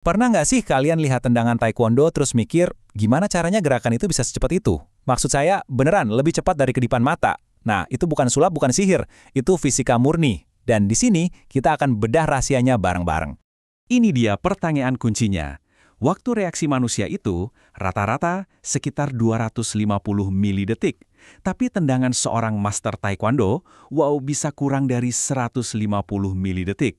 Pernah nggak sih kalian lihat tendangan taekwondo terus mikir, gimana caranya gerakan itu bisa secepat itu? Maksud saya, beneran lebih cepat dari kedipan mata. Nah, itu bukan sulap, bukan sihir. Itu fisika murni. Dan di sini, kita akan bedah rahasianya bareng-bareng. Ini dia pertanyaan kuncinya. Waktu reaksi manusia itu rata-rata sekitar 250 milidetik. Tapi tendangan seorang master taekwondo, bisa kurang dari 150 milidetik.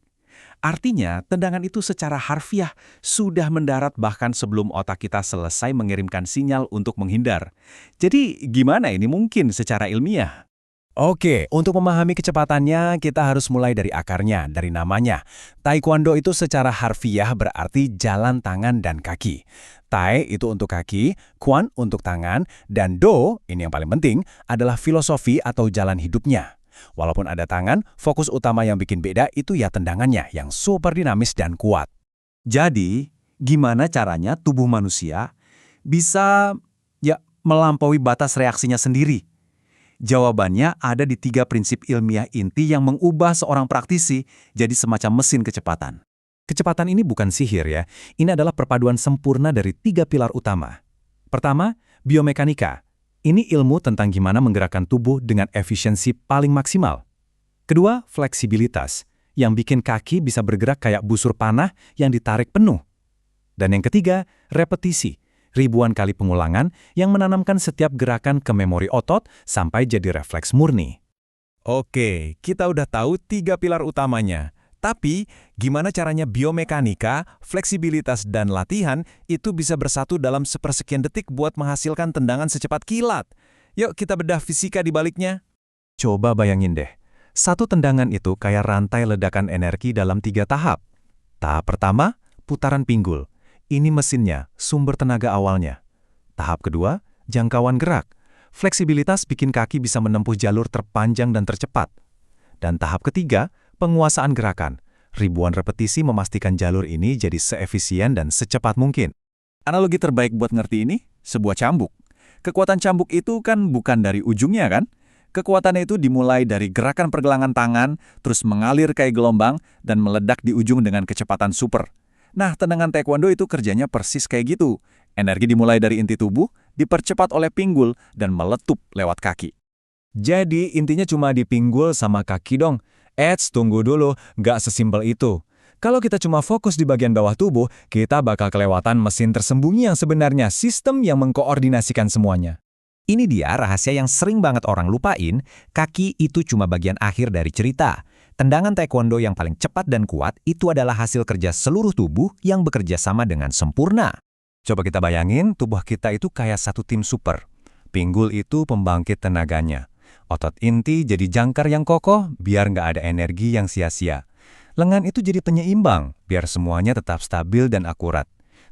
Artinya, tendangan itu secara harfiah sudah mendarat bahkan sebelum otak kita selesai mengirimkan sinyal untuk menghindar. Jadi, gimana ini mungkin secara ilmiah? Oke, untuk memahami kecepatannya, kita harus mulai dari akarnya, dari namanya. Taekwondo itu secara harfiah berarti jalan tangan dan kaki. Tai itu untuk kaki, Kwan untuk tangan, dan Do, ini yang paling penting, adalah filosofi atau jalan hidupnya. Walaupun ada tangan, fokus utama yang bikin beda itu ya tendangannya yang super dinamis dan kuat. Jadi, gimana caranya tubuh manusia bisa melampaui batas reaksinya sendiri? Jawabannya ada di 3 prinsip ilmiah inti yang mengubah seorang praktisi jadi semacam mesin kecepatan. Kecepatan ini bukan sihir ya, ini adalah perpaduan sempurna dari 3 pilar utama. Pertama, biomekanika. Ini ilmu tentang gimana menggerakkan tubuh dengan efisiensi paling maksimal. Kedua, fleksibilitas, yang bikin kaki bisa bergerak kayak busur panah yang ditarik penuh. Dan yang ketiga, repetisi, ribuan kali pengulangan yang menanamkan setiap gerakan ke memori otot sampai jadi refleks murni. Oke, kita udah tahu 3 pilar utamanya. Tapi, gimana caranya biomekanika, fleksibilitas, dan latihan itu bisa bersatu dalam sepersekian detik buat menghasilkan tendangan secepat kilat? Yuk kita bedah fisika di baliknya. Coba bayangin deh, satu tendangan itu kayak rantai ledakan energi dalam 3 tahap. Tahap pertama, putaran pinggul. Ini mesinnya, sumber tenaga awalnya. Tahap kedua, jangkauan gerak. Fleksibilitas bikin kaki bisa menempuh jalur terpanjang dan tercepat. Dan tahap ketiga, penguasaan gerakan. Ribuan repetisi memastikan jalur ini jadi seefisien dan secepat mungkin. Analogi terbaik buat ngerti ini, sebuah cambuk. Kekuatan cambuk itu kan bukan dari ujungnya kan? Kekuatannya itu dimulai dari gerakan pergelangan tangan, terus mengalir kayak gelombang, dan meledak di ujung dengan kecepatan super. Nah, tendangan taekwondo itu kerjanya persis kayak gitu. Energi dimulai dari inti tubuh, dipercepat oleh pinggul, dan meletup lewat kaki. Jadi, intinya cuma di pinggul sama kaki dong. Tunggu dulu, nggak sesimpel itu. Kalau kita cuma fokus di bagian bawah tubuh, kita bakal kelewatan mesin tersembunyi yang sebenarnya sistem yang mengkoordinasikan semuanya. Ini dia rahasia yang sering banget orang lupain, kaki itu cuma bagian akhir dari cerita. Tendangan taekwondo yang paling cepat dan kuat itu adalah hasil kerja seluruh tubuh yang bekerja sama dengan sempurna. Coba kita bayangin, tubuh kita itu kayak satu tim super. Pinggul itu pembangkit tenaganya. Otot inti jadi jangkar yang kokoh, biar nggak ada energi yang sia-sia. Lengan itu jadi penyeimbang, biar semuanya tetap stabil dan akurat.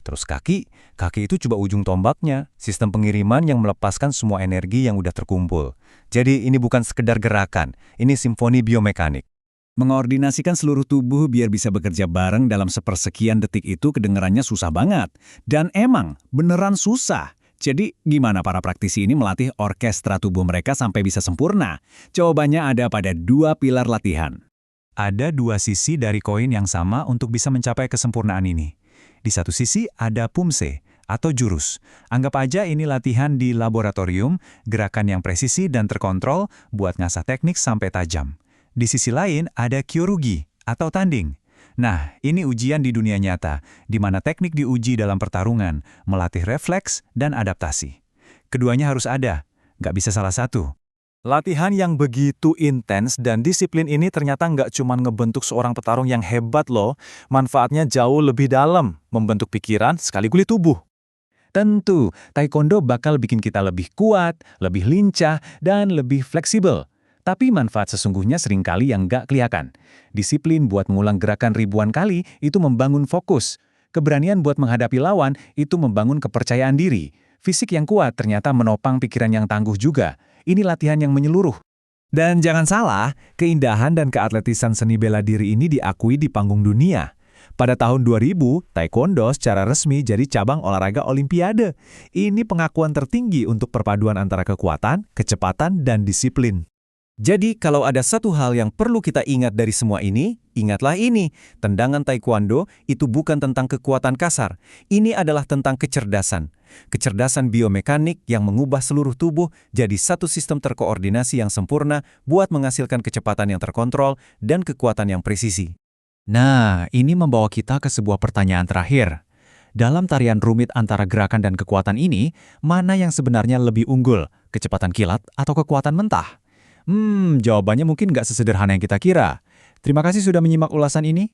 Terus kaki itu coba ujung tombaknya, sistem pengiriman yang melepaskan semua energi yang udah terkumpul. Jadi ini bukan sekedar gerakan, ini simfoni biomekanik. Mengordinasikan seluruh tubuh biar bisa bekerja bareng dalam sepersekian detik itu kedengarannya susah banget. Dan emang, beneran susah. Jadi, gimana para praktisi ini melatih orkestra tubuh mereka sampai bisa sempurna? Jawabannya ada pada 2 pilar latihan. Ada 2 sisi dari koin yang sama untuk bisa mencapai kesempurnaan ini. Di satu sisi ada pumse, atau jurus. Anggap aja ini latihan di laboratorium, gerakan yang presisi dan terkontrol buat ngasah teknik sampai tajam. Di sisi lain ada kyorugi, atau tanding. Nah, ini ujian di dunia nyata, di mana teknik diuji dalam pertarungan, melatih refleks dan adaptasi. Keduanya harus ada, nggak bisa salah satu. Latihan yang begitu intens dan disiplin ini ternyata nggak cuma ngebentuk seorang petarung yang hebat loh, manfaatnya jauh lebih dalam, membentuk pikiran sekaligus tubuh. Tentu, taekwondo bakal bikin kita lebih kuat, lebih lincah, dan lebih fleksibel. Tapi manfaat sesungguhnya seringkali yang nggak kelihatan. Disiplin buat mengulang gerakan ribuan kali itu membangun fokus. Keberanian buat menghadapi lawan itu membangun kepercayaan diri. Fisik yang kuat ternyata menopang pikiran yang tangguh juga. Ini latihan yang menyeluruh. Dan jangan salah, keindahan dan keatletisan seni bela diri ini diakui di panggung dunia. Pada tahun 2000, taekwondo secara resmi jadi cabang olahraga olimpiade. Ini pengakuan tertinggi untuk perpaduan antara kekuatan, kecepatan, dan disiplin. Jadi, kalau ada satu hal yang perlu kita ingat dari semua ini, Ingatlah ini, tendangan taekwondo itu bukan tentang kekuatan kasar. Ini adalah tentang kecerdasan. Kecerdasan biomekanik yang mengubah seluruh tubuh jadi satu sistem terkoordinasi yang sempurna buat menghasilkan kecepatan yang terkontrol dan kekuatan yang presisi. Nah, ini membawa kita ke sebuah pertanyaan terakhir. Dalam tarian rumit antara gerakan dan kekuatan ini, mana yang sebenarnya lebih unggul, kecepatan kilat atau kekuatan mentah? Jawabannya mungkin nggak sesederhana yang kita kira. Terima kasih sudah menyimak ulasan ini.